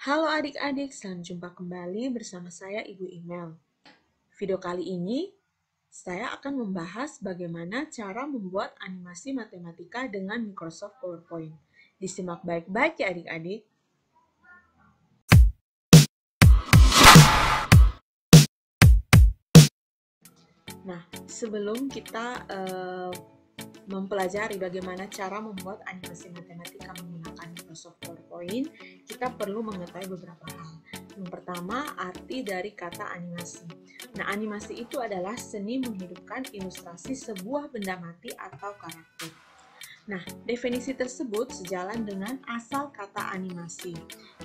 Halo adik-adik, selamat jumpa kembali bersama saya Ibu Imel. Video kali ini, saya akan membahas bagaimana cara membuat animasi matematika dengan Microsoft PowerPoint. Disimak baik-baik ya adik-adik. Nah, sebelum kita mempelajari bagaimana cara membuat animasi matematika menggunakan Microsoft PowerPoint, kita perlu mengetahui beberapa hal. Yang pertama, arti dari kata animasi. Nah, animasi itu adalah seni menghidupkan ilustrasi sebuah benda mati atau karakter. Nah, definisi tersebut sejalan dengan asal kata animasi,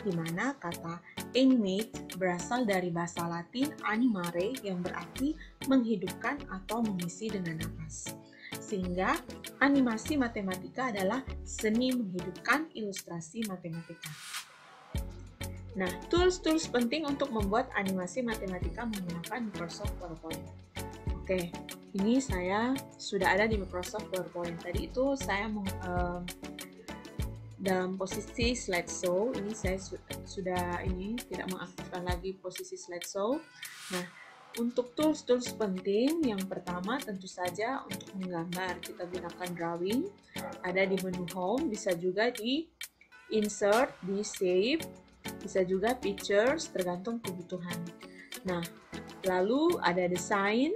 di mana kata animate berasal dari bahasa Latin animare yang berarti menghidupkan atau mengisi dengan napas. Sehingga animasi matematika adalah seni menghidupkan ilustrasi matematika. Nah, tools-tools penting untuk membuat animasi matematika menggunakan Microsoft PowerPoint. Oke, ini saya sudah ada di Microsoft PowerPoint. Tadi itu saya dalam posisi slideshow. Ini saya sudah tidak mengaktifkan lagi posisi slideshow. Nah, untuk tools-tools penting, yang pertama tentu saja untuk menggambar kita gunakan drawing. Ada di menu home, bisa juga di insert, di save, bisa juga pictures, tergantung kebutuhan. Nah, lalu ada design,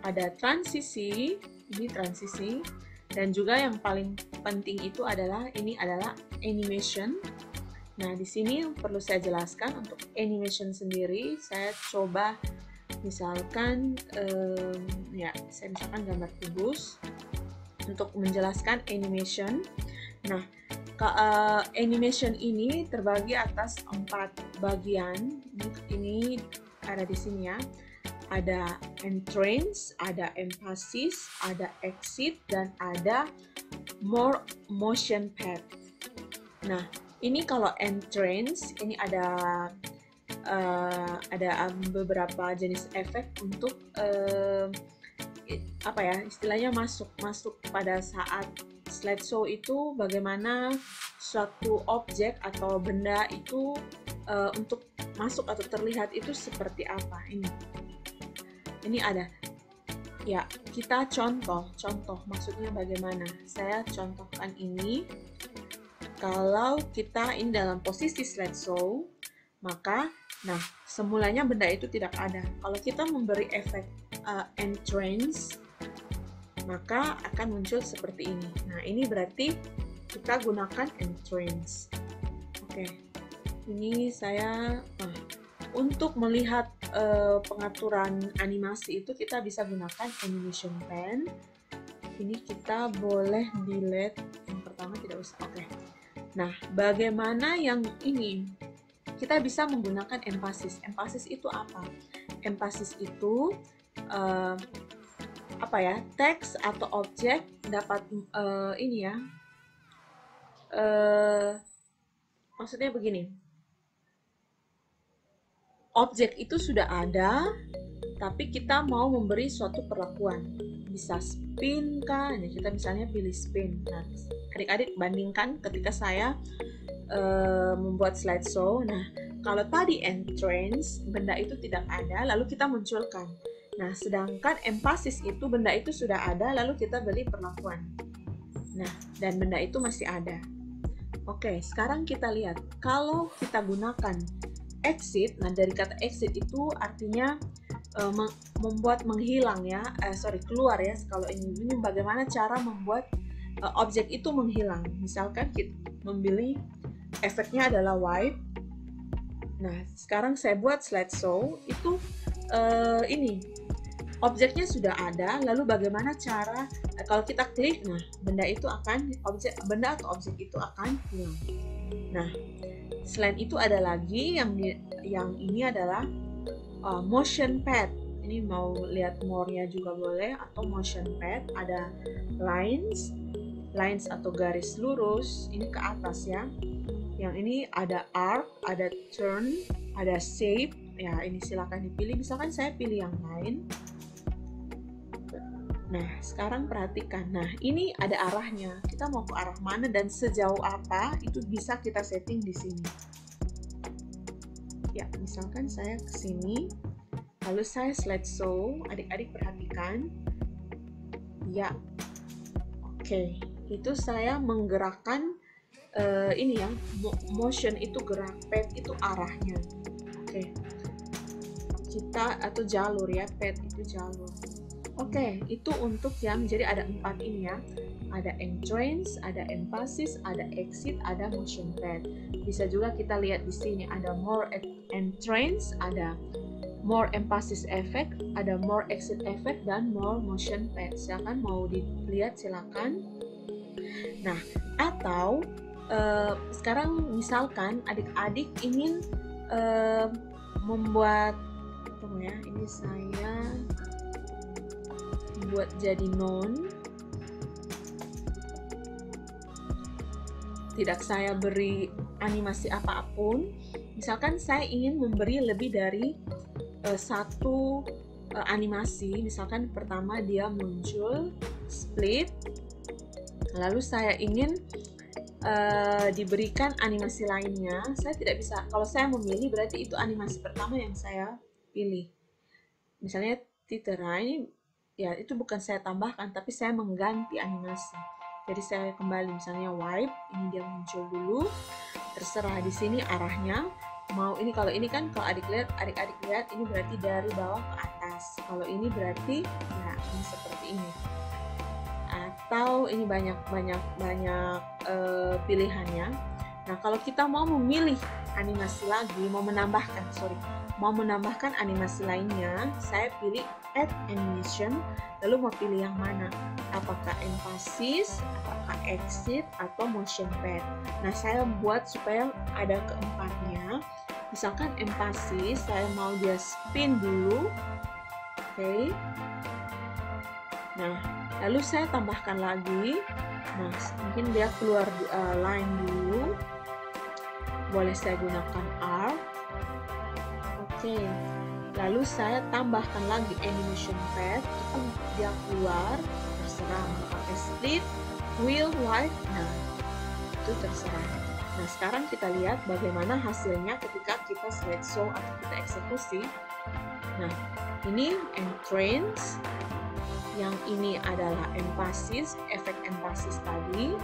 ada transisi, ini transisi, dan juga yang paling penting itu adalah animation. Nah, di sini perlu saya jelaskan untuk animation sendiri, saya coba misalkan saya misalkan gambar kubus untuk menjelaskan animation. Nah, animation ini terbagi atas 4 bagian. Ini ada di sini ya. Ada entrance, ada emphasis, ada exit, dan ada more motion path. Nah, ini kalau entrance, ini ada beberapa jenis efek untuk istilahnya masuk pada saat slideshow itu, bagaimana suatu objek atau benda itu untuk masuk atau terlihat itu seperti apa. Ini ada ya, kita contoh maksudnya bagaimana. Saya contohkan ini. Kalau kita ini dalam posisi slideshow, maka semulanya benda itu tidak ada. Kalau kita memberi efek entrance, maka akan muncul seperti ini. Nah, ini berarti kita gunakan entrance. Oke. Ini saya untuk melihat pengaturan animasi itu kita bisa gunakan animation pen. Ini kita boleh delete yang pertama, tidak usah. Oke. Nah, bagaimana yang ini? Kita bisa menggunakan emphasis. Emphasis itu apa? Emphasis itu teks atau objek dapat maksudnya begini. Objek itu sudah ada, tapi kita mau memberi suatu perlakuan. Bisa spin kah? Nah, kita misalnya pilih spin. Nah, adik-adik bandingkan ketika saya membuat slideshow. Nah, kalau tadi entrance, benda itu tidak ada, lalu kita munculkan. Nah, sedangkan emphasis itu benda itu sudah ada, lalu kita beri perlakuan. Nah, dan benda itu masih ada. Oke, sekarang kita lihat. Kalau kita gunakan exit, nah dari kata exit itu artinya membuat menghilang ya, keluar ya. Kalau ini bagaimana cara membuat objek itu menghilang. Misalkan kita memilih efeknya adalah wipe. Nah, sekarang saya buat slideshow itu ini objeknya sudah ada, lalu bagaimana cara kalau kita klik, nah benda atau objek itu akan hilang. Nah, selain itu ada lagi yang ini adalah motion pad. Ini mau lihat more-nya juga boleh, atau motion pad. Ada lines atau garis lurus, ini ke atas ya. Yang ini ada arc, ada turn, ada shape. Ya, ini silakan dipilih. Misalkan saya pilih yang lain. Nah, sekarang perhatikan. Nah, ini ada arahnya. Kita mau ke arah mana dan sejauh apa itu bisa kita setting di sini. Ya, misalkan saya ke sini, lalu saya slideshow, adik-adik perhatikan. Ya, oke, itu saya menggerakkan ini ya, motion itu gerak, pad itu arahnya. Oke, kita atau jalur ya, pad itu jalur. Oke, itu untuk yang jadi ada 4 ini ya. Ada entrance, ada emphasis, ada exit, ada motion pad. Bisa juga kita lihat di sini ada more entrance, ada more emphasis effect, ada more exit effect, dan more motion pad. Silakan mau dilihat silakan. Nah, atau sekarang misalkan adik-adik ingin membuat, tunggu ya, ini saya buat jadi non, tidak saya beri animasi apapun. Misalkan saya ingin memberi lebih dari satu animasi. Misalkan pertama dia muncul split, lalu saya ingin diberikan animasi lainnya. Saya tidak bisa, kalau saya memilih berarti itu animasi pertama yang saya pilih. Misalnya titera ini ya, itu bukan saya tambahkan, tapi saya mengganti animasi. Jadi saya kembali misalnya wipe, ini dia muncul dulu. Terserah di sini arahnya. Mau ini, kalau ini kan kalau adik-adik lihat ini berarti dari bawah ke atas. Kalau ini berarti ya ini seperti ini. Atau ini banyak pilihannya. Nah, kalau kita mau memilih animasi lagi, mau menambahkan animasi lainnya, saya pilih add animation, lalu mau pilih yang mana, apakah emphasis, apakah exit, atau motion pad. Nah, saya buat supaya ada keempatnya. Misalkan emphasis, saya mau dia spin dulu. Oke. Nah, lalu saya tambahkan lagi. Nah, mungkin dia keluar line dulu. Boleh saya gunakan arc. Oke, lalu saya tambahkan lagi animation pad, itu dia keluar, terserah mau pakai split, wheel, wipe, nah itu terserah. Nah, sekarang kita lihat bagaimana hasilnya ketika kita slideshow atau kita eksekusi. Nah, ini entrance, yang ini adalah emphasis, efek emphasis tadi.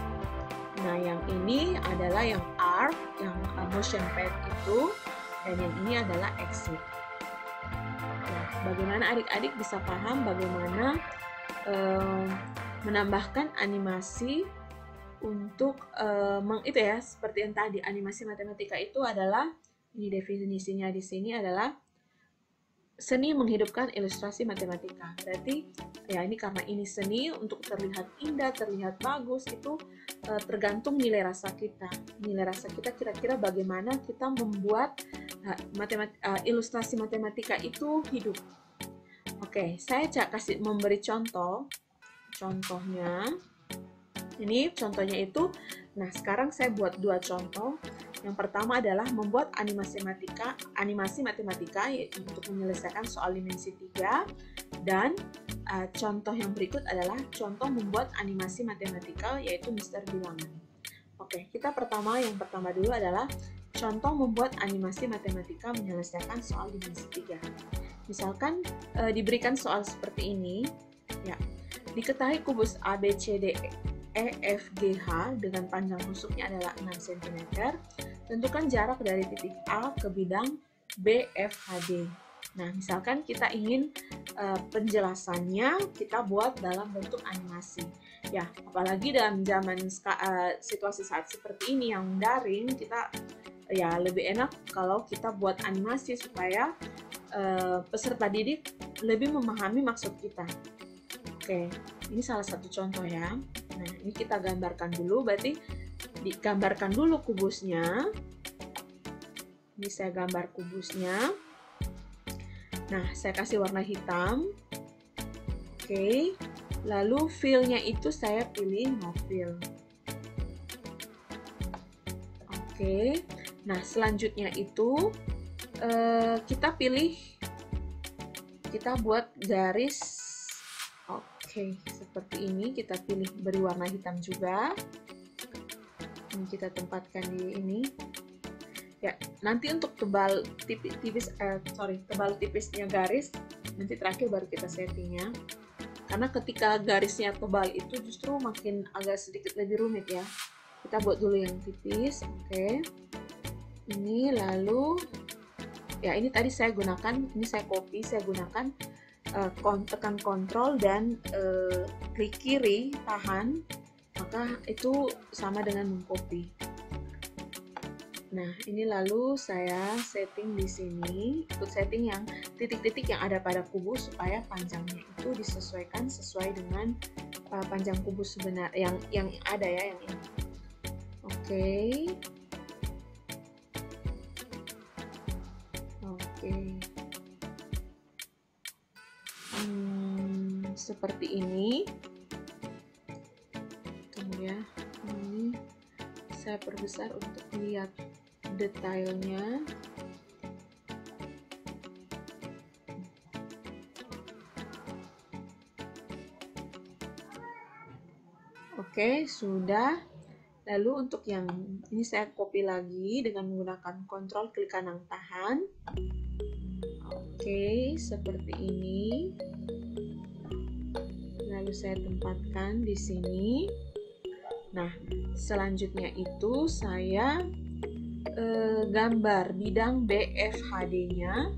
Nah, yang ini adalah yang arc, yang motion pad itu, dan yang ini adalah exit. Nah, bagaimana adik-adik bisa paham bagaimana menambahkan animasi untuk itu ya, seperti yang tadi, animasi matematika itu adalah, ini definisinya di sini adalah seni menghidupkan ilustrasi matematika. Berarti ya ini karena ini seni, untuk terlihat indah, terlihat bagus, itu tergantung nilai rasa kita. Nilai rasa kita kira-kira bagaimana kita membuat ilustrasi matematika itu hidup. Oke, saya kasih memberi contoh. Contohnya, ini contohnya itu, nah sekarang saya buat 2 contoh. Yang pertama adalah membuat animasi matematika untuk menyelesaikan soal dimensi 3, dan contoh yang berikut adalah contoh membuat animasi matematika, yaitu Mister Bilangan. Oke, yang pertama dulu adalah contoh membuat animasi matematika menyelesaikan soal dimensi 3. Misalkan diberikan soal seperti ini, ya, diketahui kubus ABCD EFGH dengan panjang rusuknya adalah 6 cm. Tentukan jarak dari titik A ke bidang BFHD. Nah, misalkan kita ingin penjelasannya kita buat dalam bentuk animasi. Ya, apalagi dalam zaman situasi saat seperti ini yang daring, kita ya lebih enak kalau kita buat animasi supaya peserta didik lebih memahami maksud kita. Oke, ini salah satu contoh ya. Nah, ini kita gambarkan dulu, berarti digambarkan dulu kubusnya. Ini saya gambar kubusnya. Nah, saya kasih warna hitam. Oke, lalu fill-nya itu saya pilih no fill. Oke, nah selanjutnya itu kita buat garis. Oke, seperti ini, kita pilih beri warna hitam juga. Ini kita tempatkan di ini. Ya, nanti untuk tebal tipisnya garis nanti terakhir baru kita setting ya. Karena ketika garisnya tebal itu justru makin agak sedikit lebih rumit ya. Kita buat dulu yang tipis, oke. Ini lalu ya ini tadi saya gunakan, ini saya copy, saya gunakan tekan kontrol dan klik kiri tahan, maka itu sama dengan mengcopy. Nah, ini lalu saya setting di sini, ikut setting yang titik-titik yang ada pada kubus supaya panjangnya itu disesuaikan sesuai dengan panjang kubus sebenar yang ada ya, yang ini. Oke. Seperti ini. Tunggu ya, ini saya perbesar untuk lihat detailnya. Oke, sudah. Lalu untuk yang ini saya copy lagi dengan menggunakan kontrol klik kanan tahan. Oke, seperti ini. Lalu saya tempatkan di sini. Nah, selanjutnya itu saya gambar bidang BFHD-nya.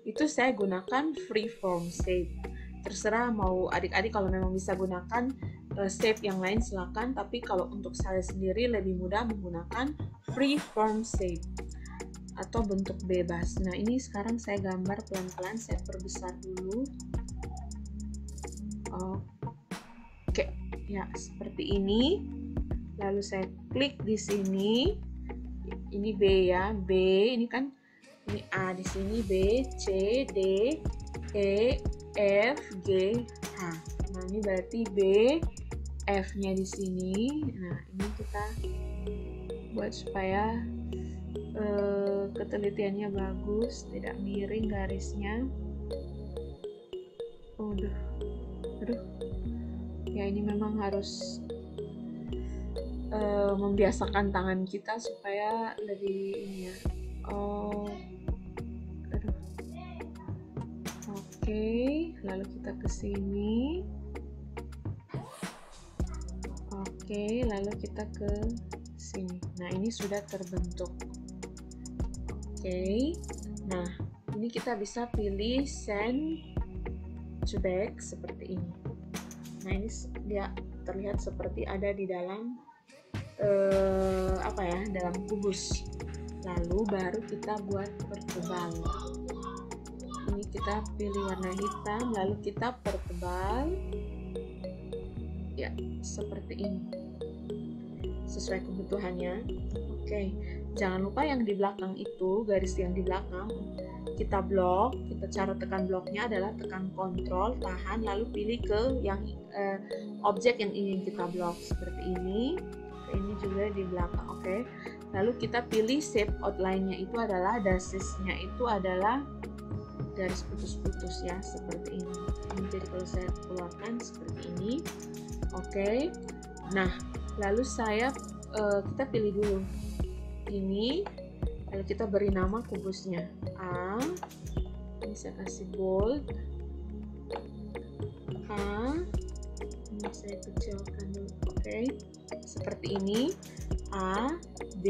Itu saya gunakan freeform shape. Terserah mau adik-adik kalau memang bisa gunakan shape yang lain silakan, tapi kalau untuk saya sendiri lebih mudah menggunakan freeform shape atau bentuk bebas. Nah, ini sekarang saya gambar pelan-pelan, saya perbesar dulu. Oke, ya seperti ini. Lalu saya klik di sini. Ini B ya, B. Ini kan ini A di sini, B, C, D, E, F, G, H. Nah, ini berarti B, F-nya di sini. Nah, ini kita buat supaya ketelitiannya bagus, tidak miring garisnya. Aduh. Ya, ini memang harus membiasakan tangan kita supaya lebih ini ya. Oke, lalu kita ke sini. Oke, lalu kita ke sini. Nah, ini sudah terbentuk. Oke. Nah, ini kita bisa pilih send to back seperti ini. Nah, ini dia terlihat seperti ada di dalam dalam kubus. Lalu baru kita buat pertebal. Ini kita pilih warna hitam, lalu kita pertebal. Ya, seperti ini. Sesuai kebutuhannya. Oke. Jangan lupa yang di belakang itu, garis yang di belakang kita blok. Cara tekan bloknya adalah tekan kontrol, tahan, lalu pilih ke yang objek yang ingin kita blok seperti ini. Ini juga di belakang, oke. Lalu kita pilih shape outline-nya itu adalah dasisnya itu adalah garis putus-putus ya, seperti ini. Jadi kalau saya keluarkan seperti ini, oke. Nah, lalu kita pilih dulu ini, lalu kita beri nama kubusnya A. Ini saya kasih bold A. Ini saya kecilkan dulu, oke. Seperti ini A, B.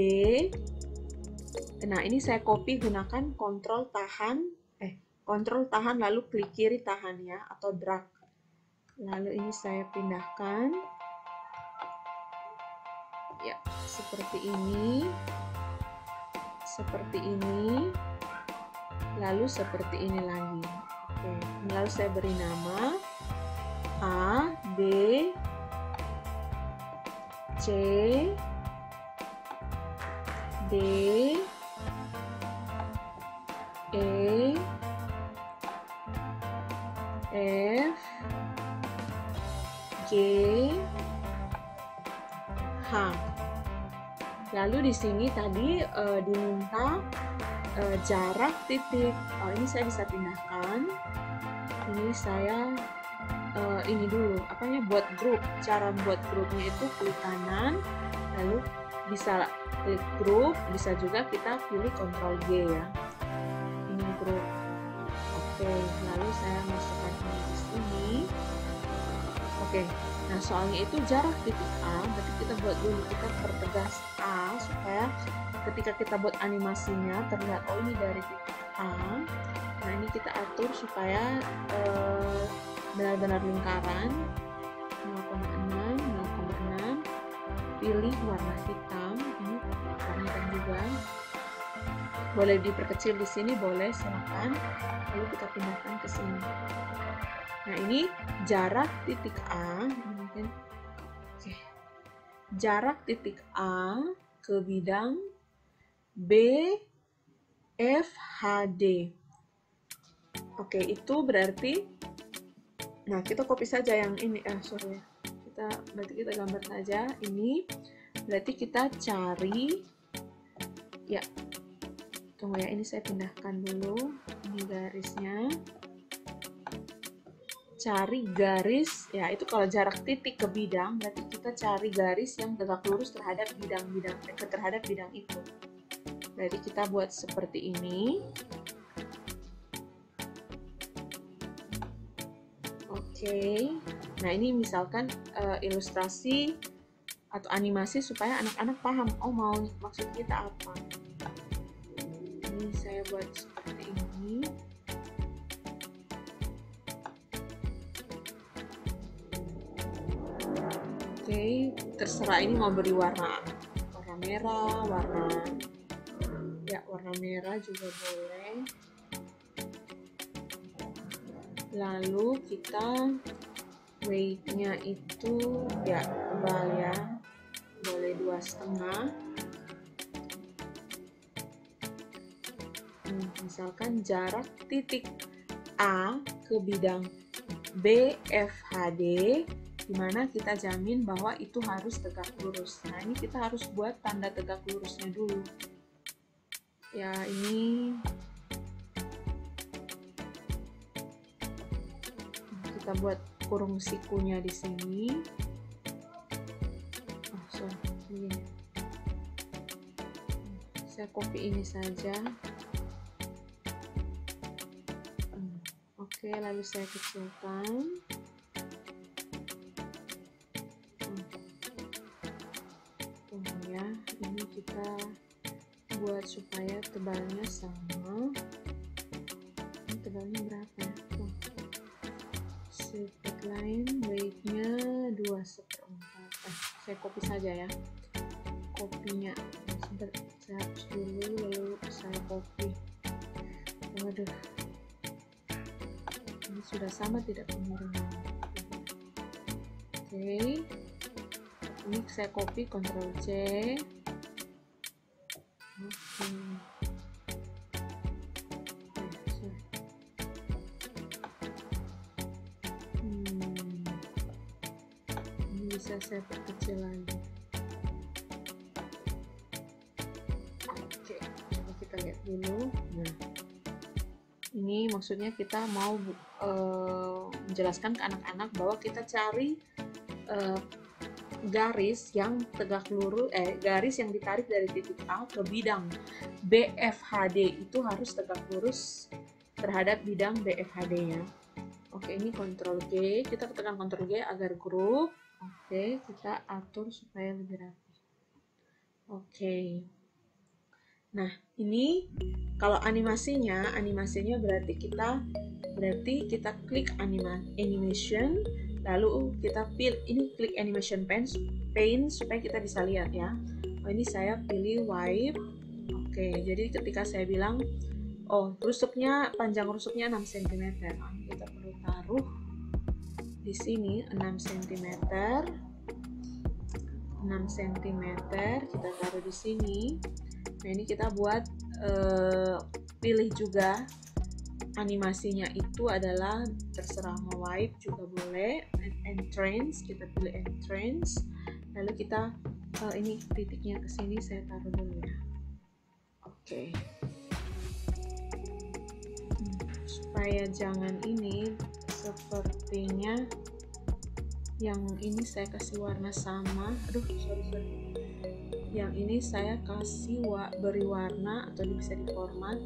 Nah, ini saya copy gunakan kontrol tahan lalu klik kiri tahan ya, atau drag. Lalu ini saya pindahkan ya, seperti ini, lalu seperti ini lagi. Oke, lalu saya beri nama A, B, C, D, E, F, G, H. Lalu di sini tadi diminta jarak titik. Ini saya bisa pindahkan. Ini saya ini dulu buat grup. Cara buat grupnya itu klik kanan, lalu bisa klik grup, bisa juga kita pilih Ctrl G ya. Ini grup. Oke, lalu saya masukkan ini di sini. Oke, nah soalnya itu jarak titik A, berarti kita buat dulu, kita pertegas A supaya ketika kita buat animasinya terlihat oh ini dari titik A. Nah ini kita atur supaya benar-benar lingkaran 0,6, 0,6. Pilih warna hitam, ini warna hitam juga. Boleh diperkecil di sini, boleh, silakan. Lalu kita pindahkan ke sini. Nah ini jarak titik A, mungkin oke. Jarak titik A ke bidang BFHD. Oke, itu berarti, nah kita copy saja yang ini, berarti kita gambar saja ini, berarti kita cari, ya, tunggu ya, ini saya pindahkan dulu, ini garisnya, cari garis, ya itu kalau jarak titik ke bidang, berarti kita cari garis yang tegak lurus terhadap bidang itu. Jadi kita buat seperti ini. Oke, nah ini misalkan ilustrasi atau animasi supaya anak-anak paham, oh mau maksud kita apa. Ini saya buat seperti ini. Oke, terserah ini mau beri warna merah, warna merah juga boleh. Lalu kita weight-nya itu ya tebal ya, boleh 2,5. Misalkan jarak titik A ke bidang BFHD, dimana kita jamin bahwa itu harus tegak lurus. Nah ini kita harus buat tanda tegak lurusnya dulu. Ya ini kita buat kurung sikunya di sini. Saya copy ini saja. Oke, lalu saya kecilkan. Ya, ini kita buat supaya tebalnya sama. Ini tebalnya berapa ya? Sipet line weight-nya 2/4. Saya copy saja ya. Kopinya sebentar, saya hapus dulu lalu saya copy. Waduh, ini sudah sama tidak pengiriman. Oke, ini saya copy, Ctrl C. Oke. Ini bisa saya perkecil lagi. Oke, coba kita lihat dulu. Nah, ini maksudnya kita mau menjelaskan ke anak-anak bahwa kita cari garis yang tegak lurus, garis yang ditarik dari titik A ke bidang BFHD itu harus tegak lurus terhadap bidang BFHD-nya. Oke, ini Ctrl G, kita tekan Ctrl G agar grup. Oke, kita atur supaya lebih rapi. Oke. Nah, ini kalau animasinya berarti kita klik animation. Lalu kita pilih ini, klik animation pane supaya kita bisa lihat ya. Oh, ini saya pilih wipe. Oke, jadi ketika saya bilang panjang rusuknya 6 cm. Nah, kita perlu taruh di sini 6 cm. 6 cm kita taruh di sini. Nah, ini kita buat pilih juga animasinya itu adalah terserah, mau wipe juga boleh, entrance, kita pilih entrance, lalu kita ini titiknya ke sini saya taruh dulu ya. Oke. Supaya jangan ini, sepertinya yang ini saya kasih warna sama. Aduh, sorry. Yang ini saya kasih beri warna atau bisa diformat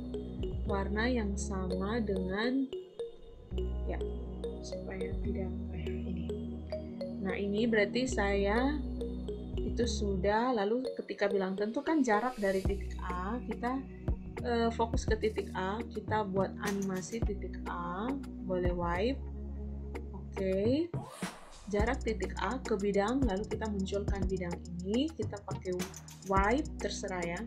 warna yang sama dengan ya, supaya tidak ini. Nah, ini berarti saya itu sudah. Lalu ketika bilang tentukan jarak dari titik A, kita fokus ke titik A, kita buat animasi titik A, boleh wipe. Oke. Jarak titik A ke bidang, lalu kita munculkan bidang ini, kita pakai wipe, terserah ya,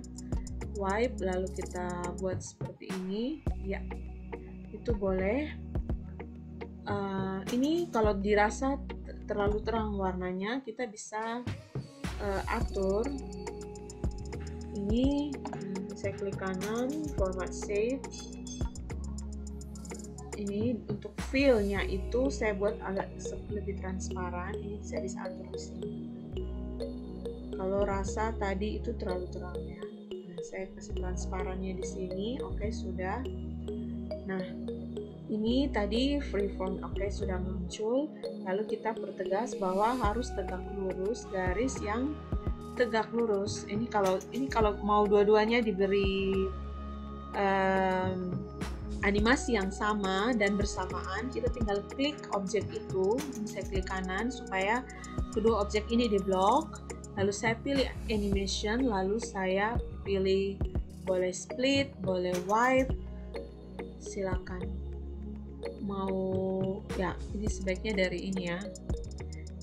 wipe, lalu kita buat seperti ini, ya, itu boleh. Ini kalau dirasa terlalu terang warnanya, kita bisa atur ini. Saya klik kanan, format save. Ini untuk feel-nya itu saya buat agak lebih transparan. Ini saya bisa atur di sini. Kalau rasa tadi itu terlalu terang ya, nah, saya kasih transparannya di sini. Oke, sudah. Nah, ini tadi freeform. Oke, sudah muncul. Lalu kita pertegas bahwa harus tegak lurus, garis yang tegak lurus. Ini kalau mau dua-duanya diberi animasi yang sama dan bersamaan, kita tinggal klik objek itu. Saya klik kanan supaya kedua objek ini diblok. Lalu saya pilih animation, lalu saya pilih boleh split, boleh wipe, silakan. Mau ya, ini sebaiknya dari ini ya,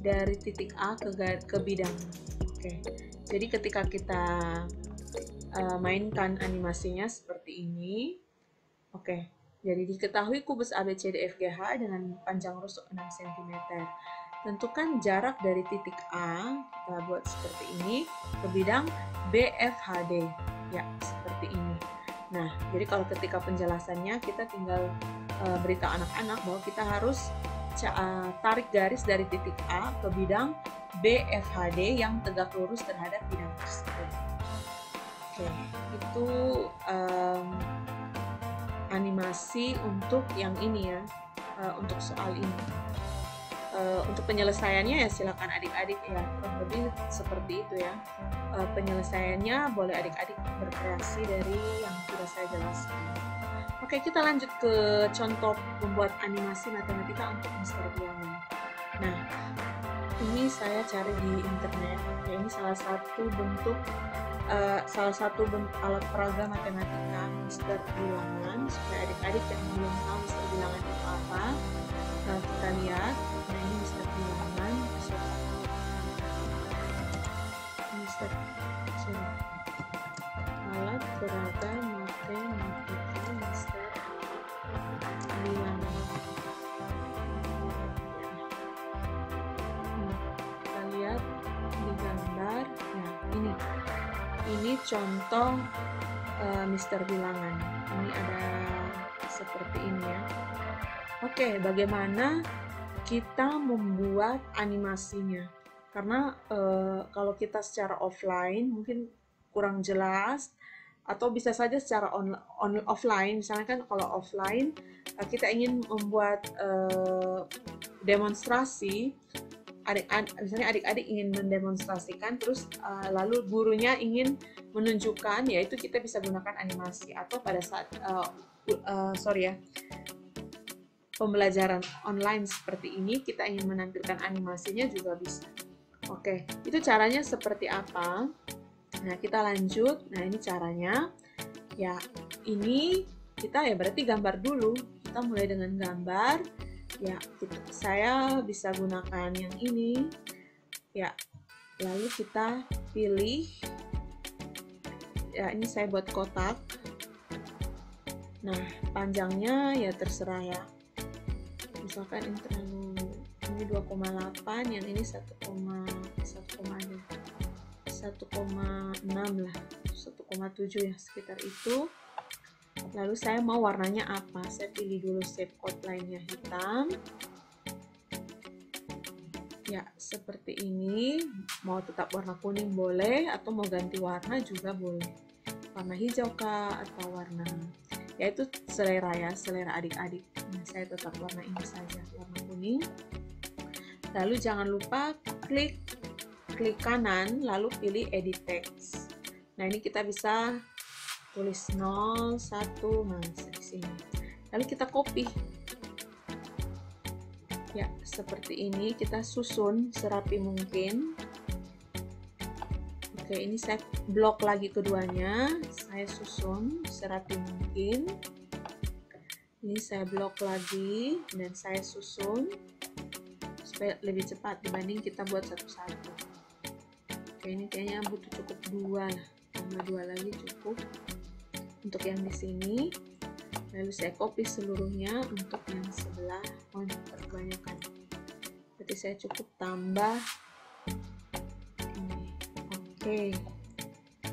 dari titik A ke bidang. Oke. Jadi ketika kita mainkan animasinya seperti ini. Oke, jadi diketahui kubus ABCDFGH dengan panjang rusuk 6 cm. Tentukan jarak dari titik A, kita buat seperti ini, ke bidang BFHD. Ya, seperti ini. Nah, jadi kalau ketika penjelasannya, kita tinggal beritahu anak-anak bahwa kita harus tarik garis dari titik A ke bidang BFHD yang tegak lurus terhadap bidang tersebut. Oke, itu animasi untuk yang ini ya, untuk soal ini. Untuk penyelesaiannya ya silakan adik-adik ya, kurang lebih seperti itu ya. Penyelesaiannya boleh adik-adik berkreasi dari yang sudah saya jelaskan. Oke, kita lanjut ke contoh membuat animasi matematika untuk Mister Bilangan. Nah, ini saya cari di internet. Ya, ini salah satu bentuk alat peraga matematika Mister Bilangan, supaya adik-adik yang belum tahu Mister Bilangan itu apa, kita lihat. Nah, ini Mister Bilangan, alat peraga matematika Mister Bilangan. Kita lihat di gambar. Nah, ini contoh Mister Bilangan. Ini ada seperti ini ya. Oke, bagaimana kita membuat animasinya? Karena kalau kita secara offline mungkin kurang jelas, atau bisa saja secara offline. Misalnya kan kalau offline kita ingin membuat demonstrasi, misalnya adik-adik ingin mendemonstrasikan, terus lalu gurunya ingin menunjukkan, yaitu kita bisa gunakan animasi. Atau pada saat pembelajaran online seperti ini, kita ingin menampilkan animasinya juga bisa. Oke, itu caranya seperti apa? Nah, kita lanjut. Nah, ini caranya. Ya, ini kita ya berarti gambar dulu. Kita mulai dengan gambar. Ya, saya bisa gunakan yang ini. Ya, lalu kita pilih. Ya, ini saya buat kotak. Nah, panjangnya ya terserah ya. Misalkan ini 2,8, yang ini 1,6 lah, 1,7 ya, sekitar itu. Lalu saya mau warnanya apa? Saya pilih dulu shape outline-nya hitam. Ya, seperti ini. Mau tetap warna kuning boleh, atau mau ganti warna juga boleh. Warna hijau kah, atau warna, ya itu selera ya, selera adik-adik. Nah, saya tetap warna ini saja, warna kuning. Lalu jangan lupa klik klik kanan lalu pilih edit text. Nah, ini kita bisa tulis 0, 1, nah di sini. Lalu kita copy. Ya, seperti ini kita susun serapi mungkin. Oke, ini saya blok lagi keduanya. Saya susun serapi mungkin. Ini saya blok lagi dan saya susun supaya lebih cepat dibanding kita buat satu-satu. Oke, ini kayaknya butuh cukup 2 lah. Tambah 2 lagi cukup untuk yang di sini. Lalu saya copy seluruhnya untuk yang sebelah. Oh, kebanyakan. Berarti saya cukup tambah ini. Oke.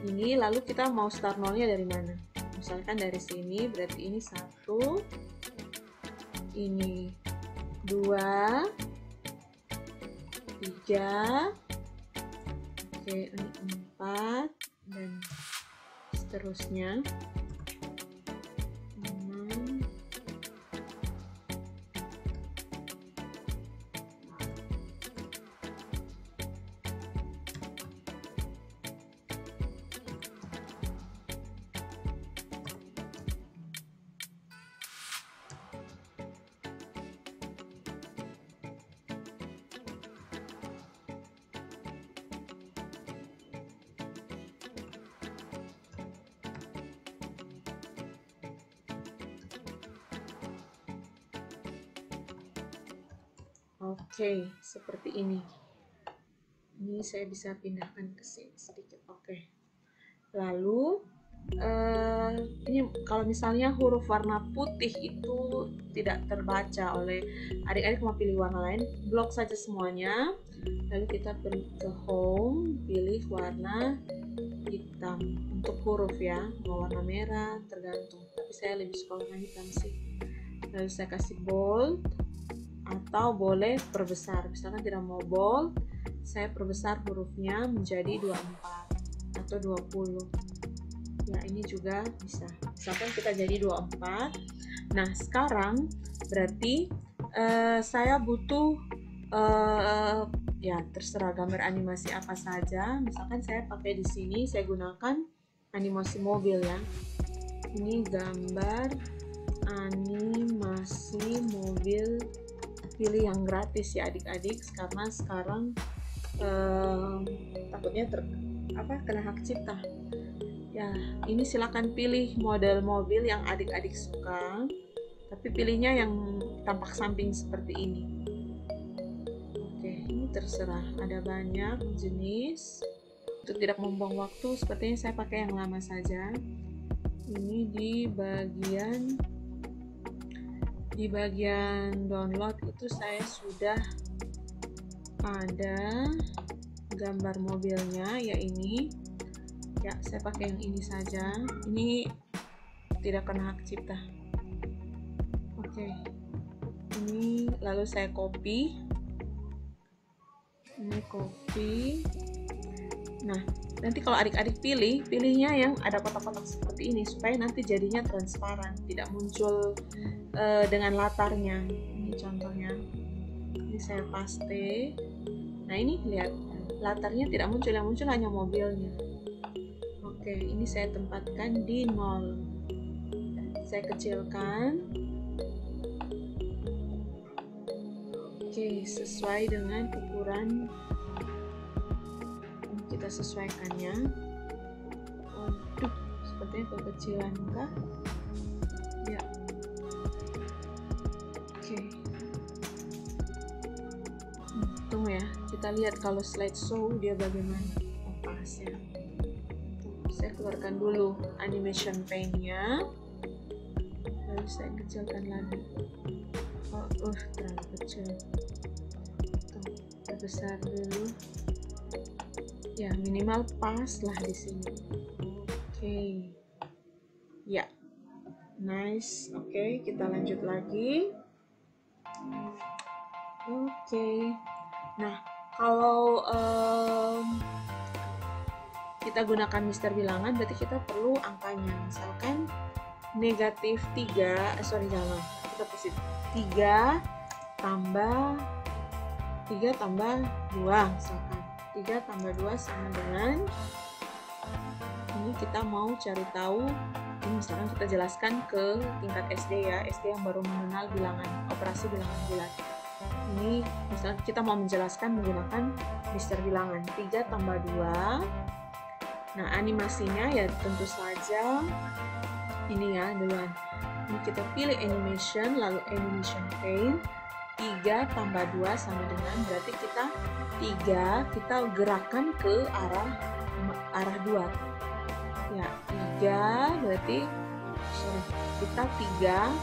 Ini lalu kita mau start nolnya dari mana? Misalkan dari sini, berarti ini 1, ini 2, 3, oke, ini 4, dan seterusnya. Oke, seperti ini. Ini saya bisa pindahkan ke sini sedikit. Oke. Lalu ini kalau misalnya huruf warna putih itu tidak terbaca oleh adik-adik, mau pilih warna lain, blok saja semuanya. Lalu kita pergi ke home, pilih warna hitam untuk huruf ya, mau warna merah tergantung. Tapi saya lebih suka warna hitam sih. Lalu saya kasih bold. Atau boleh perbesar, misalkan tidak mau bold, saya perbesar hurufnya menjadi 24 atau 20. Ya, ini juga bisa. Misalkan kita jadi 24. Nah, sekarang berarti saya butuh ya terserah gambar animasi apa saja. Misalkan saya pakai di sini, saya gunakan animasi mobil ya. Ini gambar animasi mobil. Pilih yang gratis ya adik-adik, karena sekarang takutnya kena hak cipta ya. Ini silakan pilih model mobil yang adik-adik suka, tapi pilihnya yang tampak samping seperti ini. Oke, ini terserah, ada banyak jenis. Untuk tidak membuang waktu, sepertinya saya pakai yang lama saja. Ini di bagian download itu saya sudah ada gambar mobilnya ya. Ini ya, saya pakai yang ini saja. Ini tidak kena hak cipta. Oke, ini lalu saya copy. Ini copy. Nah, nanti kalau adik-adik pilihnya yang ada kotak-kotak seperti ini supaya nanti jadinya transparan, tidak muncul dengan latarnya. Ini contohnya. Ini saya paste. Nah, ini lihat, latarnya tidak muncul, yang muncul hanya mobilnya. Oke, ini saya tempatkan di 0. Saya kecilkan. Oke, sesuai dengan ukuran kita sesuaikannya. Waduh, sepertinya kekecilan kah? Ya. Oke. Tunggu ya, kita lihat kalau slideshow dia bagaimana. Oh, pas ya. Saya keluarkan dulu animation pane-nya. Lalu saya kecilkan lagi. Terlalu kecil. Kita besar dulu. Ya, minimal pas lah di sini. Oke. Ya. Nice. Oke, kita lanjut lagi. Oke. Nah, kalau kita gunakan mister bilangan, berarti kita perlu angkanya. Misalkan negatif 3, jangan. Kita positif 3 tambah 2 misalkan. 3 tambah 2 sama dengan, ini kita mau cari tahu, ini misalkan kita jelaskan ke tingkat SD ya, SD yang baru mengenal bilangan, operasi bilangan bulat. Ini misalkan kita mau menjelaskan menggunakan Mister Bilangan. 3 tambah 2. Nah, animasinya ya tentu saja ini ya duluan. Ini kita pilih animation, lalu animation pane. 3 tambah 2 sama dengan, berarti kita 3 kita gerakan ke arah 2 ya. 3 berarti kita 3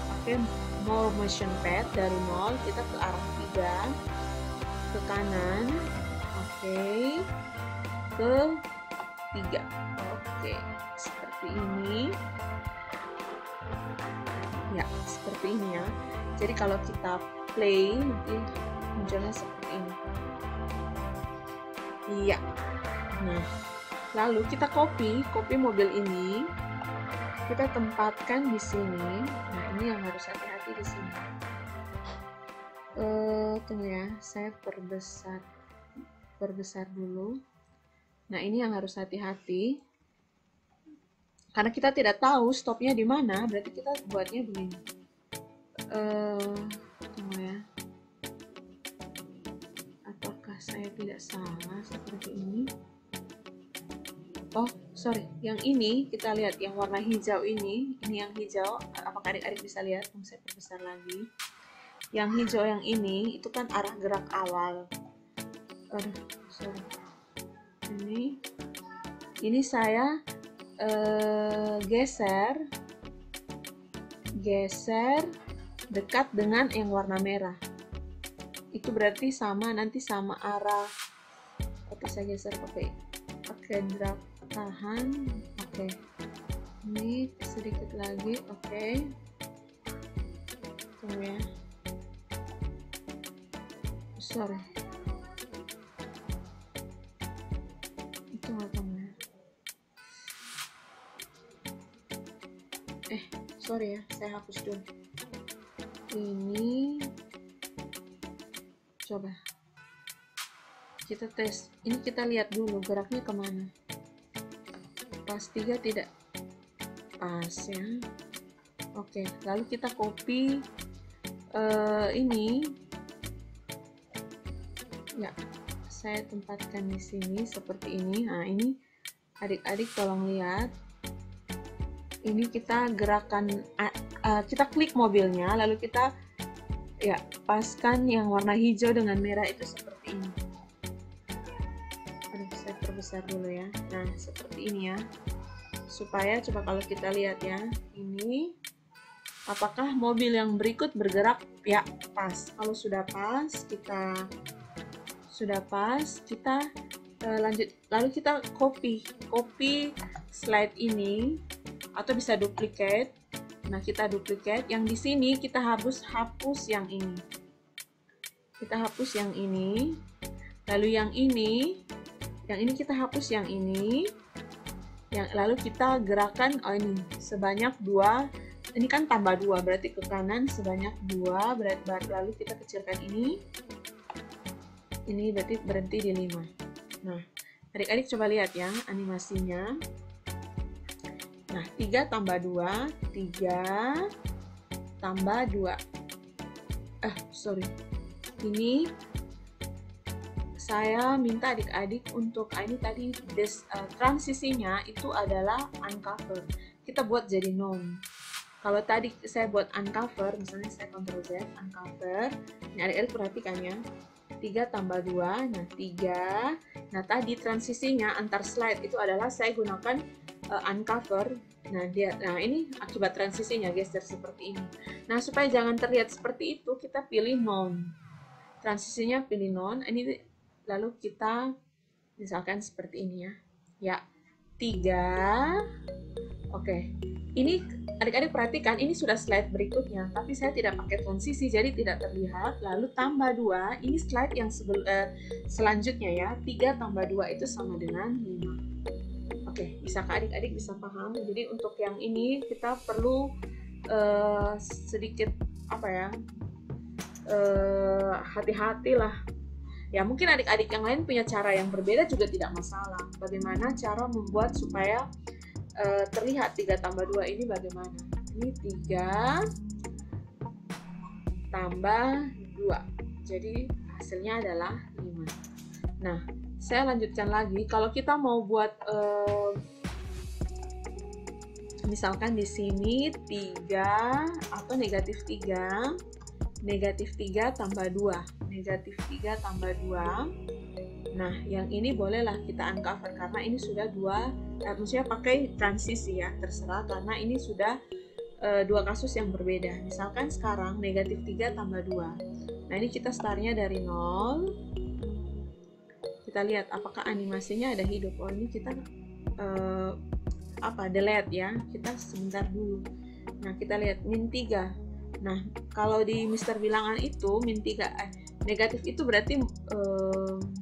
pakai more motion pad dari 0 kita ke arah 3 ke kanan, oke, ke 3, oke, seperti ini ya, seperti ini ya. Jadi kalau kita play nanti munculnya seperti ini. Iya. Nah, lalu kita copy mobil ini, kita tempatkan di sini. Nah, ini yang harus hati-hati di sini. Tunggu ya, saya perbesar dulu. Nah, ini yang harus hati-hati. Karena kita tidak tahu stopnya di mana, berarti kita buatnya begini. Tunggu ya. Apakah saya tidak salah seperti ini? Oh, sorry. Yang ini kita lihat yang warna hijau ini yang hijau. Apakah adik-adik bisa lihat? Saya perbesar lagi. Yang hijau yang ini itu kan arah gerak awal. Sorry. Ini saya geser dekat dengan yang warna merah. Itu berarti nanti sama arah. Oke, saya geser pakai drag, tahan. Oke. Ini sedikit lagi, oke. Tunggu ya. Sorry. Itu apa ya? Sorry ya, saya hapus dulu. Ini coba kita tes. Ini kita lihat dulu geraknya kemana. Pas 3 tidak pas ya. Oke, lalu kita copy ini ya, saya tempatkan di sini seperti ini. Nah, ini adik-adik tolong lihat. Ini kita gerakan, kita klik mobilnya, lalu kita ya paskan yang warna hijau dengan merah itu seperti ini. Saya perbesar dulu ya. Nah, seperti ini ya. Supaya coba kalau kita lihat ya, ini apakah mobil yang berikut bergerak? Ya, pas. Kalau sudah pas, kita lanjut. Lalu kita copy slide ini. Atau bisa duplicate. Nah, kita duplicate. Yang di sini kita harus hapus yang ini. Kita hapus yang ini. Lalu yang ini kita hapus yang ini. Lalu kita gerakan ini sebanyak 2. Ini kan tambah 2, berarti ke kanan sebanyak 2. Lalu kita kecilkan ini. Ini berarti berhenti di 5. Nah, adik-adik coba lihat ya animasinya. Nah, 3 tambah 2, 3 tambah 2. Sorry. Ini saya minta adik-adik untuk ini tadi transisinya itu adalah uncover. Kita buat jadi non. Kalau tadi saya buat uncover, misalnya saya Ctrl Z, uncover. Ini adik-adik perhatikan ya. 3 tambah 2, nah 3. Nah, tadi transisinya antar slide itu adalah saya gunakan uncover. Nah, ini akibat transisinya geser seperti ini. Nah, supaya jangan terlihat seperti itu, kita pilih non. Transisinya pilih non. Ini lalu kita misalkan seperti ini ya. Ya, 3. Oke. Ini adik-adik perhatikan, ini sudah slide berikutnya, tapi saya tidak pakai transisi jadi tidak terlihat. Lalu tambah 2, ini slide yang selanjutnya ya. 3 tambah 2 itu sama dengan 5. Oke, bisakah adik-adik bisa paham? Jadi untuk yang ini kita perlu sedikit hati-hati lah. Ya mungkin adik-adik yang lain punya cara yang berbeda juga tidak masalah. Bagaimana cara membuat supaya terlihat 3 tambah 2 ini bagaimana? Ini 3 tambah 2. Jadi hasilnya adalah 5. Nah, saya lanjutkan lagi. Kalau kita mau buat misalkan di sini 3 atau negatif 3 tambah 2, negatif 3 tambah 2. Nah, yang ini bolehlah kita uncover karena ini sudah maksudnya pakai transisi ya, terserah karena ini sudah dua kasus yang berbeda. Misalkan sekarang negatif 3 tambah 2. Nah, ini kita startnya dari 0. Kita lihat apakah animasinya ada hidup. Oh, ini kita delete ya. Kita sebentar dulu. Nah, kita lihat min 3. Nah, kalau di Mister Bilangan itu min 3 negatif itu berarti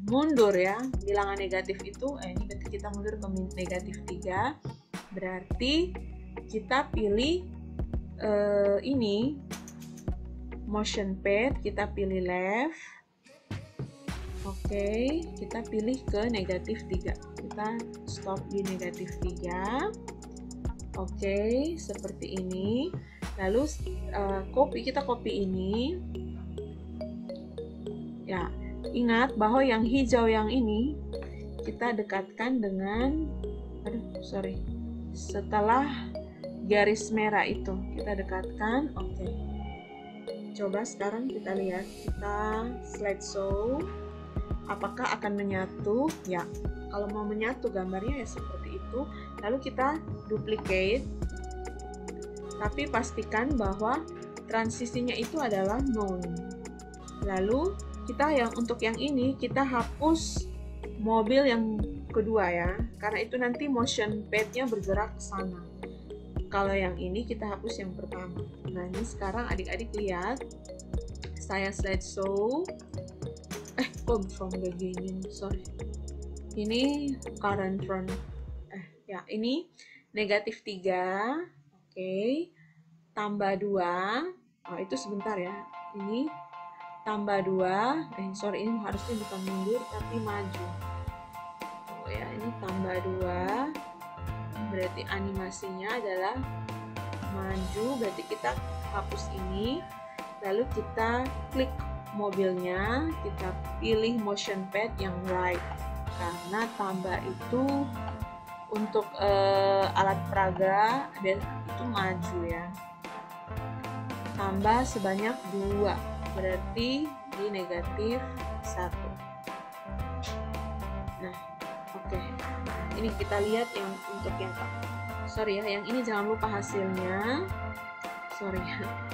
mundur ya. Bilangan negatif itu ini berarti kita mundur ke negatif 3. Berarti kita pilih ini motion pad, kita pilih left. Oke, kita pilih ke negatif 3. Kita stop di negatif 3. Oke, seperti ini. Lalu kita copy ini. Ya, ingat bahwa yang hijau yang ini kita dekatkan dengan setelah garis merah itu kita dekatkan. Oke. Coba sekarang kita lihat, kita slideshow apakah akan menyatu. Ya, kalau mau menyatu gambarnya ya seperti itu. Lalu kita duplicate, tapi pastikan bahwa transisinya itu adalah none. Lalu kita untuk yang ini kita hapus mobil yang kedua ya, karena itu nanti motion pad-nya bergerak ke sana. Kalau yang ini kita hapus yang pertama. Nah, ini sekarang adik-adik lihat saya slideshow from beginning, sorry. Ini current run. Ini negatif 3. Oke. Tambah 2. Oh, itu sebentar ya. Ini tambah 2. Ini harusnya bukan mundur tapi maju. Oh ya, ini tambah 2. Berarti animasinya adalah maju. Berarti kita hapus ini. Lalu kita klik mobilnya, kita pilih motion pad yang right. Karena tambah itu untuk alat peraga itu maju ya. Tambah sebanyak 2, berarti di negatif 1. Nah, oke. Ini kita lihat yang untuk yang yang ini jangan lupa hasilnya.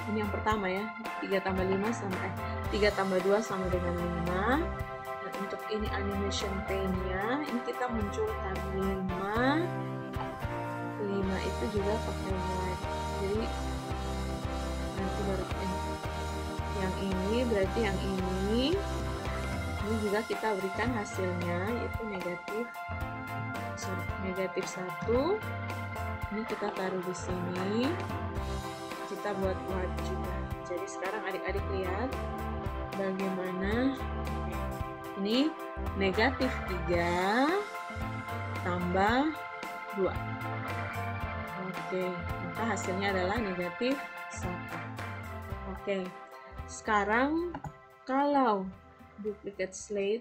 Ini yang pertama ya. 3 tambah 2 sama dengan 5. Nah, untuk ini animation pane-nya, ini kita munculkan 5 itu juga pakai white. Jadi nanti baru yang ini, berarti yang ini juga kita berikan hasilnya yaitu negatif 1. Ini kita taruh di sini, kita buat white juga. Jadi sekarang adik-adik lihat bagaimana ini negatif 3 tambah 2. Oke, maka hasilnya adalah negatif 1. Oke, sekarang kalau duplicate slide,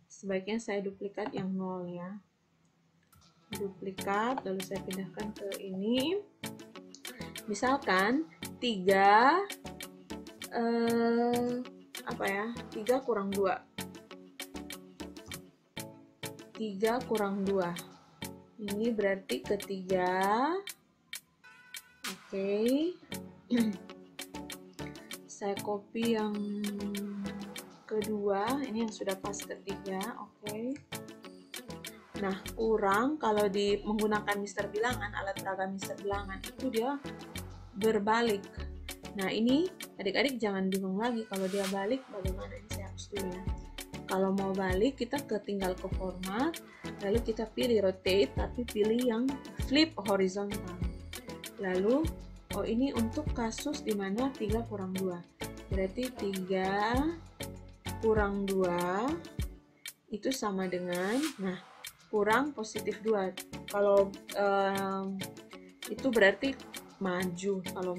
sebaiknya saya duplikat yang 0 ya. Duplikat, lalu saya pindahkan ke ini. Misalkan 3 kurang 2. 3 kurang 2. Ini berarti ketiga. Oke. Saya copy yang kedua, ini yang sudah pas ketiga. Oke. Nah, kurang kalau menggunakan Mister Bilangan, alat peraga Mister Bilangan itu dia berbalik. Nah, ini adik-adik jangan bingung lagi kalau dia balik bagaimana. Ini saya hapus dulu ya. Kalau mau balik, kita tinggal ke format, lalu kita pilih rotate, tapi pilih yang flip horizontal. Lalu, ini untuk kasus dimana 3 kurang 2. Berarti 3 kurang 2 itu sama dengan, nah, kurang positif 2. Kalau itu berarti maju. Kalau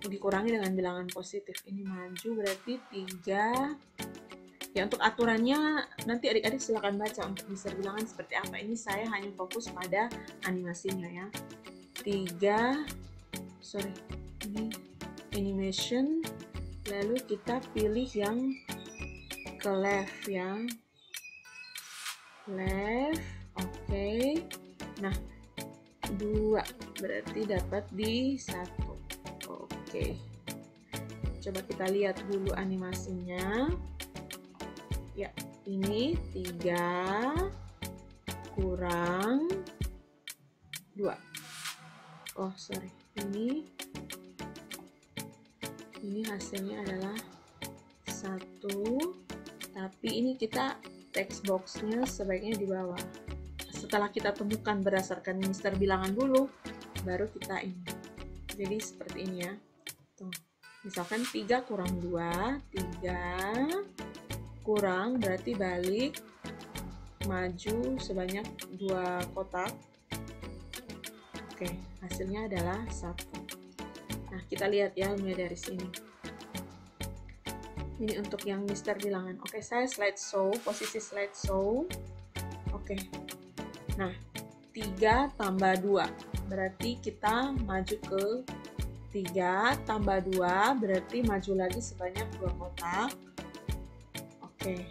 dikurangi dengan bilangan positif, ini maju berarti 3. Ya, untuk aturannya nanti adik-adik silakan baca untuk Mister bilangan seperti apa. Ini saya hanya fokus pada animasinya ya. 3, ini animation, lalu kita pilih yang ke left ya. Left, oke. Nah, 2 berarti dapat di 1. Oke. Coba kita lihat dulu animasinya. Ya, ini 3 kurang 2. Oh, sorry. Ini hasilnya adalah 1. Tapi ini kita text box-nya sebaiknya di bawah. Setelah kita temukan berdasarkan Mister bilangan dulu, baru kita ini. Jadi seperti ini ya. Tuh. Misalkan 3 kurang 2, 3 kurang berarti balik, maju sebanyak 2 kotak. Oke, hasilnya adalah 1. Nah, kita lihat ya mulai dari sini. Ini untuk yang Mister bilangan. Oke, saya slideshow, posisi slideshow. Oke. Nah, 3 tambah 2 berarti kita maju ke 3 tambah 2 berarti maju lagi sebanyak 2 kotak. Oke.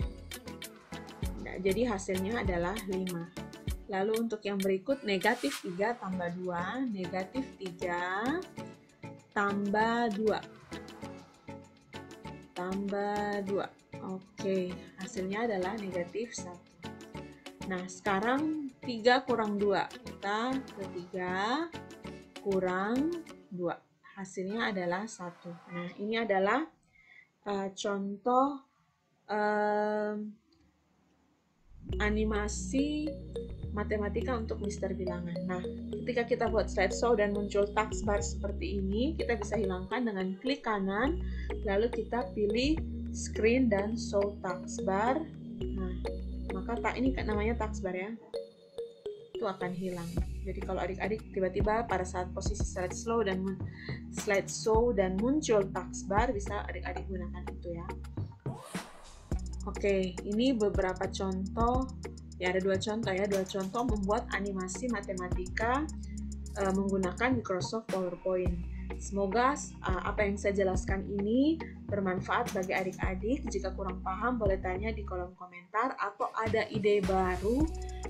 Nah, jadi hasilnya adalah 5. Lalu untuk yang berikut negatif 3 tambah 2, negatif 3 tambah 2. Tambah 2. Oke, hasilnya adalah negatif 1. Nah, sekarang 3 kurang 2. Kita ke 3 kurang 2. Hasilnya adalah 1. Nah, ini adalah contoh animasi matematika untuk Mister bilangan. Nah, ketika kita buat slideshow dan muncul taskbar seperti ini, kita bisa hilangkan dengan klik kanan, lalu kita pilih screen dan show taskbar. Nah, maka ini namanya taskbar ya. Itu akan hilang. Jadi kalau adik-adik tiba-tiba pada saat posisi slideshow dan muncul taskbar, bisa adik-adik gunakan itu ya. Oke, ini beberapa contoh. Ya, ada 2 contoh ya. 2 contoh membuat animasi matematika menggunakan Microsoft PowerPoint. Semoga apa yang saya jelaskan ini bermanfaat bagi adik-adik. Jika kurang paham, boleh tanya di kolom komentar. Atau ada ide baru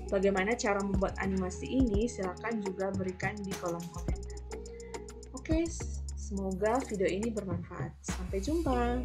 bagaimana cara membuat animasi ini, silakan juga berikan di kolom komentar. Oke, semoga video ini bermanfaat. Sampai jumpa.